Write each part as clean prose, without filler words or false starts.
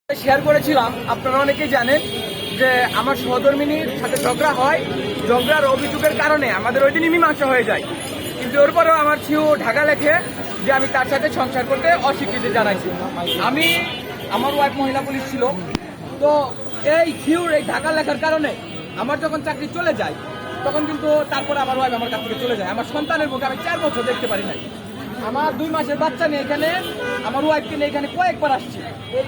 Share করেছিলাম, আপনারা অনেকেই জানেন যে আমার সহধর্মিনীর সাথে ঝগড়া হয়। ঝগড়ার অভিযোগের কারণে আমাদের ওই দিনই মীমাংসা হয়ে যায়, কিন্তু এরপরেও আমার ছিউ ঢাকা লেখে যে আমি তার সাথে সংসার করতে অস্বীকৃতি জানাইছি। আমার ওয়াইফ মহিলা পুলিশ ছিল, তো এই ছিউর এই ঢাকা লেখার কারণে আমার যখন চাকরি চলে যায় তখন কিন্তু তারপরে আমার ওয়াইফ আমার কাছ থেকে চলে যায়। আমার সন্তানের মুখে আমি 4 বছর দেখতে পারি নাই। আমার 2 মাসের বাচ্চা নিয়ে এখানে আমার ওয়াইফকে নিয়ে এখানে কয়েকবার আসছি।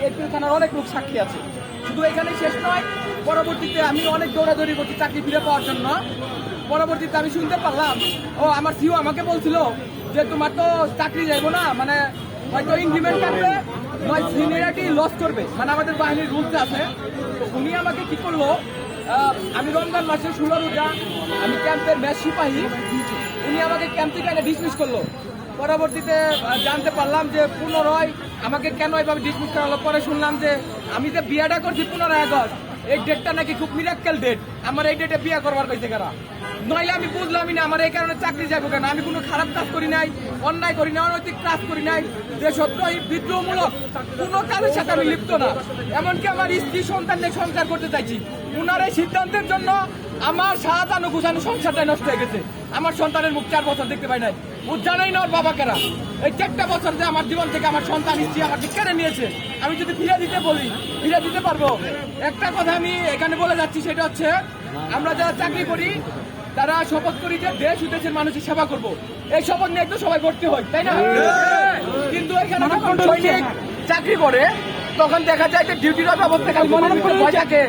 এই থানার অনেক লোক সাক্ষী আছে। শুধু এখানে শেষ নয়, পরবর্তীতে আমি অনেক দৌড়াদৌড়ি করছি চাকরি ফিরে পাওয়ার জন্য। পরবর্তীতে আমি শুনতে পারলাম, আমার সিও আমাকে বলছিল যে তোমার তো চাকরি যাইবো না, মানে হয়তো ইনক্রিমেন্ট কাটবে নয় সিনিয়রিটি লস করবে, মানে আমাদের বাহিনীর রুলস আছে। তো উনি আমাকে কি করলো, আমি রমজান মাসে 16 রোজা, আমি ক্যাম্পের ম্যাচ সিপাহী, উনি আমাকে ক্যাম্প থেকে এনে ডিসমিস করলো। পরবর্তীতে জানতে পারলাম যে পুনরায় আমাকে কেন এভাবে ডিসমিস করা হলো। পরে শুনলাম যে আমি যে বিয়েটা করছি 15 আগস্ট, এই ডেটটা নাকি খুব মিরাক্কেল ডেট, আমার এই ডেটে বিয়ে করবার কইছে কারা। নইলে আমি বুঝলামই না আমার এই কারণে চাকরি যাবো কেন। আমি কোনো খারাপ কাজ করি নাই, অন্যায় করি নাই, অনৈতিক কাজ করি নাই, যে সত্যই বিদ্রোহমূলক কোনো কাজের সাথে আমি লিপ্ত না। এমনকি আমার স্ত্রী সন্তান নিয়ে সংসার করতে চাইছি। উনার এই সিদ্ধান্তের জন্য আমার শাহজাহান গুছানো সংসারটাই নষ্ট হয়ে গেছে। আমার সন্তানের মুখ 4 বছর দেখতে পাই নাই। ও জানাই না ওর বাবা কেরা। এই 4টা বছর যে আমার জীবন থেকে আমার সন্তান স্ত্রী আমাকে কেড়ে নিয়েছে, আমি যদি ফিরে দিতে বলি ফিরে দিতে পারবো। একটা কথা আমি এখানে বলে যাচ্ছি, সেটা হচ্ছে আমরা যারা চাকরি করি তারা শপথ করি যে দেশ ও দেশের মানুষের সেবা করব। এই শপথ নিয়ে একটু সবাই ভর্তি হয়, তাই না? কিন্তু এখানে যখন সৈনিক চাকরি করে তখন দেখা যায় যে ডিউটির ব্যবস্থা খালি মনে ভয় থাকে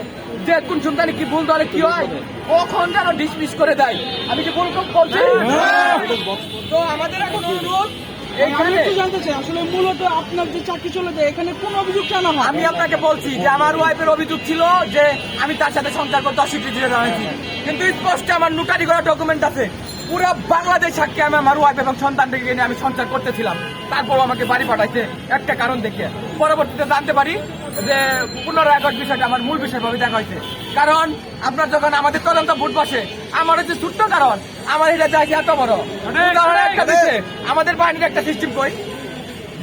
যে কোন সন্তানে কি ভুল ধরে কি হয়, কখন যেন ডিসমিস করে দেয়। আমি কি ভুল করছি? তো আমাদের এখন অনুরোধ, আসলে মূলত আপনার যে চাকরি চলে যায় এখানে কোন অভিযোগ কেন হয়? আমি আপনাকে বলছি যে আমার ওয়াইফের অভিযোগ ছিল যে আমি তার সাথে সংসার করতে অস্বীকৃতি জানাইছি, কিন্তু স্পষ্ট আমার নোটারি করা ডকুমেন্ট আছে। পুরো বাংলাদেশ সাক্ষী আমি আমার ওয়াইফ এবং সন্তানকে নিয়ে আমি সংসার করতেছিলাম। তারপরও আমাকে বাড়ি পাঠাইছে একটা কারণ দেখে। পরবর্তীতে জানতে পারি যে 15 আগস্ট বিষয়টা আমার মূল বিষয় ভাবে দেখা হয়েছে। কারণ আপনার যখন আমাদের তদন্ত ভোট বসে, আমার হচ্ছে ছোট্ট কারণ, আমার এটা দেখে এত বড় একটা দিচ্ছে। আমাদের বাহিনীর একটা সিস্টেম কই,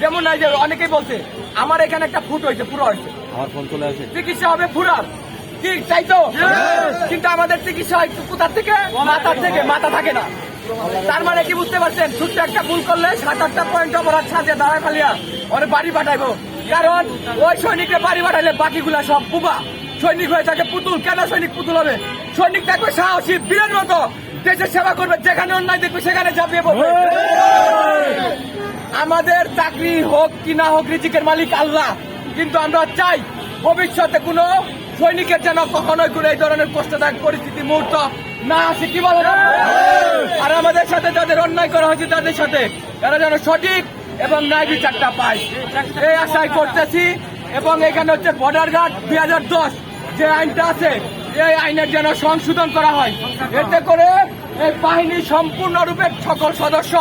যেমন এই যে অনেকেই বলছে আমার এখানে একটা ফুট হয়েছে, পুরো হয়েছে, আমার ফোন চলে আসে, চিকিৎসা হবে পুরার, কি তাই তো? কিন্তু আমাদের চিকিৎসা হয় কোথার থেকে? মাথার থেকে, মাথা থাকে না। তার মানে কি বুঝতে পারছেন, ছোট্ট একটা ভুল করলে 7-8টা পয়েন্ট অপরাধ সাজে দাঁড়ায় ফেলিয়া ওরে বাড়ি পাঠাইবো। কারণ ওই সৈনিককে বাড়ি পাঠাইলে বাকিগুলা সব বুবা। সৈনিক হয়ে থাকে পুতুল। কেন সৈনিক পুতুল হবে? সৈনিক থাকবে সাহসী বীরের মতো, দেশের সেবা করবে, যেখানে অন্যায় দেখবে সেখানে ঝাঁপিয়ে পড়বে। আমাদের চাকরি হোক কি না হোক রিজিকের মালিক আল্লাহ, কিন্তু আমরা চাই ভবিষ্যতে কোনো সৈনিকের যেন কখনোই কোনো এই ধরনের কষ্টদায়ক পরিস্থিতি মুহূর্ত না আসে। কি বলে? আর আমাদের সাথে যাদের অন্যায় করা হয়েছে তাদের সাথে তারা যেন সঠিক এবং ন্যায় বিচারটা পায়, এই আশাই করতেছি। এবং এখানে হচ্ছে বর্ডার গার্ড 2010 যে আইনটা আছে, এই আইনের যেন সংশোধন করা হয়। এতে করে এই বাহিনীর সম্পূর্ণরূপে সকল সদস্য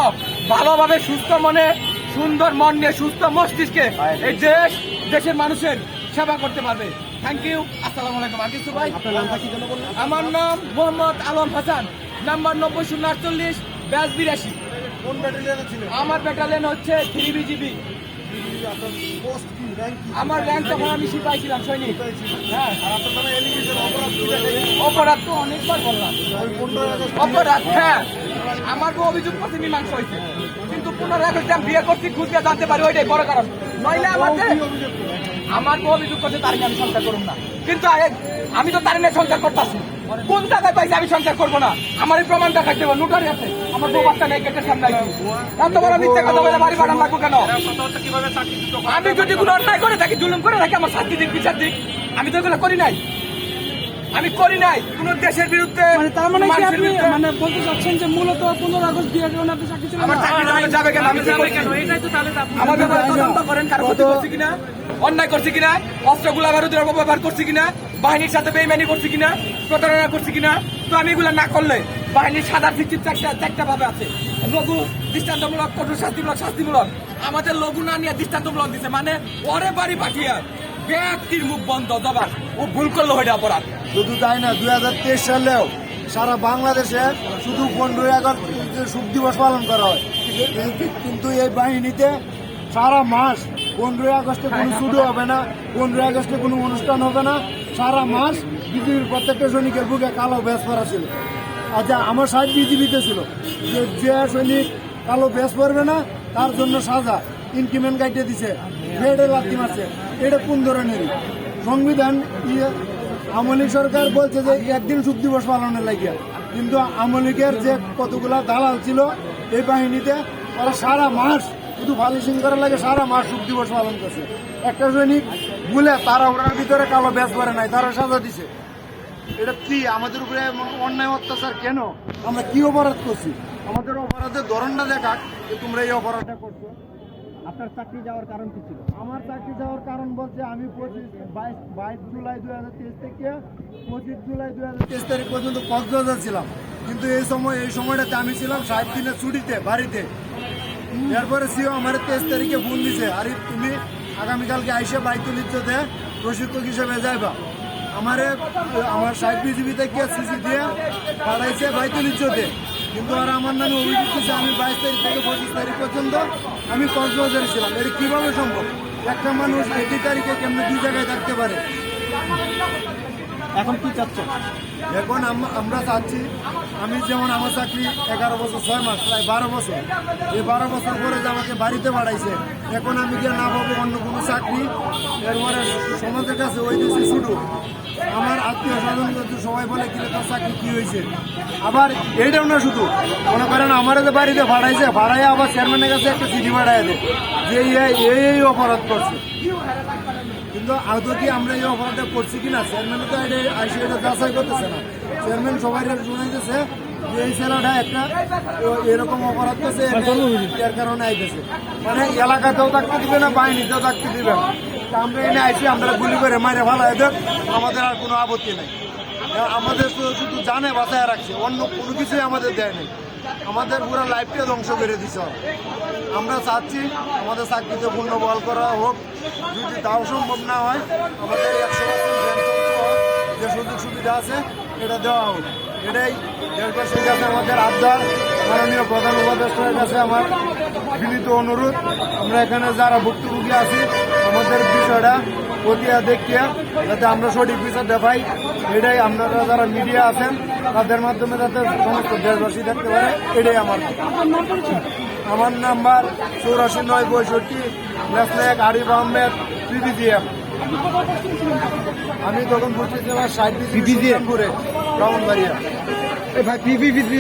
ভালোভাবে সুস্থ মনে, সুন্দর মন নিয়ে, সুস্থ মস্তিষ্কে এই দেশের মানুষের সেবা করতে পারবে। Thank you. আসসালামু আলাইকুম। আর কিছু ভাই? আমার নাম মোহাম্মদ আলম হাসান, নাম্বার 90-048, ব্যাচ 82। কোন ব্যাটালিয়নে ছিল? আমার ব্যাটালিয়ন হচ্ছে 3BGB। আমার র্যাঙ্ক তখন আমি সিপাহী ছিলাম, সৈনিক। হ্যাঁ, অপরাধ তো অনেকবার বললাম। অপরাধ, হ্যাঁ, আমার তো অভিযোগ করতে মীমাংসা হয়েছে, কিন্তু 15 আগস্ট আমি বিয়ে করছি, খুঁজতে জানতে পারি ওইটাই বড় কারণ। নইলে আমার তো অভিযোগ করছে তার নিয়ে আমি সংসার করুন না, কিন্তু আমি তো তার নিয়ে সংসার করতেছি। কোন জায়গায় পাইছে আমি সংসার করবো না? আমার এই প্রমাণ দেখাই দেবো, নোটারি আছে, আমার বউ বাচ্চা নেই, গেটের সামনে এত বড় মিথ্যে কথা বলে বাড়ি পাঠান লাগবো কেন? আমি যদি কোনো অন্যায় করে থাকি, জুলুম করে থাকি, আমার শাস্তি দিক, বিচার দিক। আমি তো এগুলো করি নাই, আমি করি নাই কোন দেশের বিরুদ্ধে। তার মানে কি আপনি মানে বলতে চাচ্ছেন যে মূলত 15 আগস্ট 2000 আপনার চাকরি ছিল? আমার চাকরি যাবে কেন? আমি আমাদের তদন্ত করেন, কারো ক্ষতি করছি কিনা, অন্যায় করছি কিনা, অস্ত্রগুলা বারুদের অপব্যবহার করছি কিনা, বাহিনীর সাথে বেইমানি করছি কিনা, প্রতারণা করছি কিনা। তো আমি এগুলা না করলে বাহিনীর সাদা ভিত্তির 4টা ভাবে আছে, লঘু দৃষ্টান্তমূলক, কঠোর শাস্তিমূলক। আমাদের লঘু না নিয়ে দৃষ্টান্তমূলক দিচ্ছে, মানে ওরে বাড়ি পাঠিয়ে ব্যক্তির মুখ বন্ধ দবার, ও ভুল করলো ওইটা অপরাধ। শুধু তাই না, 2023 সালেও সারা বাংলাদেশে শুধু 15 আগস্ট শোক দিবস পালন করা হয়, কিন্তু এই বাহিনীতে সারা মাস 15ই আগস্টে কোনো ছুটি হবে না, 15ই আগস্টে কোনো অনুষ্ঠান হবে না। সারা মাস বিজেপির প্রত্যেকটা সৈনিকের বুকে কালো ব্যাস পরা ছিল। আচ্ছা, আমার সাইড বিজেপিতে ছিল যে সৈনিক কালো ব্যাস পরবে না তার জন্য সাজা, ইনক্রিমেন্ট কাটিয়ে দিছে, ফেডে লাথি মারছে। এটা কোন ধরনেরই সংবিধান? আওয়ামী লীগ সরকার বলছে যে একদিন শোক দিবস পালনের লাগিয়া, কিন্তু আওয়ামী লীগের যে কতগুলা দালাল ছিল এই বাহিনীতে, ওরা সারা মাস শুধু ফালিশিং করার লাগে সারা মাস শোক দিবস পালন করছে। একটা সৈনিক বলে তারা ওনার ভিতরে কালো ব্যাস পরে নাই, তারা সাজা দিছে। এটা কি আমাদের উপরে অন্যায় অত্যাচার? কেন? আমরা কি অপরাধ করছি? আমাদের অপরাধের ধরনটা দেখাক যে তোমরা এই অপরাধটা করছো। আপনার চাকরি যাওয়ার কারণ কি ছিল? আমার চাকরি যাওয়ার কারণ বলছে আমি 22 জুলাই 2023 থেকে 25 জুলাই 2023 তারিখ পর্যন্ত কক্সবাজার ছিলাম, কিন্তু এই সময়টাতে আমি ছিলাম 60 দিনের ছুটিতে বাড়িতে। এরপরে সিও আমার 23 তারিখে ফোন দিছে, আরে তুমি আগামীকালকে আইসে বাইতুল ইজ্জতে প্রশিক্ষক হিসেবে যাইবা। আমার 60 বিজিবি থেকে সিসি দিয়ে পাঠাইছে বাইতুল ইজ্জতে, কিন্তু আর আমার নামে অভিযোগ দিচ্ছে আমি 22 তারিখ থেকে 25 তারিখ পর্যন্ত আমি কক্সবাজারে ছিলাম। এটা কিভাবে সম্ভব? একটা মানুষ 80 তারিখে কেমনে দুই জায়গায় থাকতে পারে? এখন কি চাচ্ছেন? এখন আমরা চাচ্ছি, আমি যেমন আমার চাকরি 11 বছর 6 মাস, প্রায় 12 বছর, এই 12 বছর পরে যে আমাকে বাড়িতে বাড়াইছে, এখন আমি যে না পাবো অন্য কোনো চাকরি, এরপরে সমাজের কাছে ওই দেশে শুরু আমার আত্মীয় স্বজন সবাই বলে কি তোর চাকরি কি হয়েছে। আবার এইটাও না, শুধু মনে করেন আমার যে বাড়িতে ভাড়াইছে, ভাড়াই আবার চেয়ারম্যানের কাছে একটা চিঠি পাঠাই দেয় যে এই অপরাধ করছে। কিন্তু আদৌ কি আমরা এই অপরাধটা করছি কিনা চেয়ারম্যান তো আইসে এটা যাচাই করতেছে না। চেয়ারম্যান সবাই শুনাইতেছে যে এই ছেলেটা একটা এরকম অপরাধ করছে, এর কারণে আইতেছে। মানে এলাকাতেও থাকতে দিবে না, বাহিনীতেও থাকতে দিবে না। তা আমরা এনে আইসি, আমরা গুলি করে মারে ভালো দেখ, আমাদের আর কোনো আপত্তি নেই। আমাদের তো শুধু জানে বাঁচায় রাখছে, অন্য কোনো কিছুই আমাদের দেয় নেই। আমাদের পুরো লাইফটা ধ্বংস করে দিচ্ছে। আমরা চাচ্ছি আমাদের চাকরিতে পূর্ণ বহাল করা হোক, যদি তাও সম্ভব না হয় আমাদের 100% যে সুযোগ সুবিধা আছে এটা দেওয়া হোক। এটাই দেশবাসীর কাছে আমাদের আবদার, মাননীয় প্রধান উপদেষ্টার কাছে আমার বিনীত অনুরোধ। আমরা এখানে যারা ভুক্তভোগী আছি আমাদের বিষয়টা প্রতিয়া দেখিয়া যাতে আমরা সঠিক বিচার দেখাই, এটাই আপনারা যারা মিডিয়া আছেন তাদের মাধ্যমে যাতে সমস্ত দেশবাসী দেখতে পারে, এটাই আমার। আমার নাম্বার 84 9 65 আরিফ আহমেদ, PBGF। আমি তখন পড়তেছিলাম 60 ব্রাহ্মণবাড়িয়া। ভাই PBGF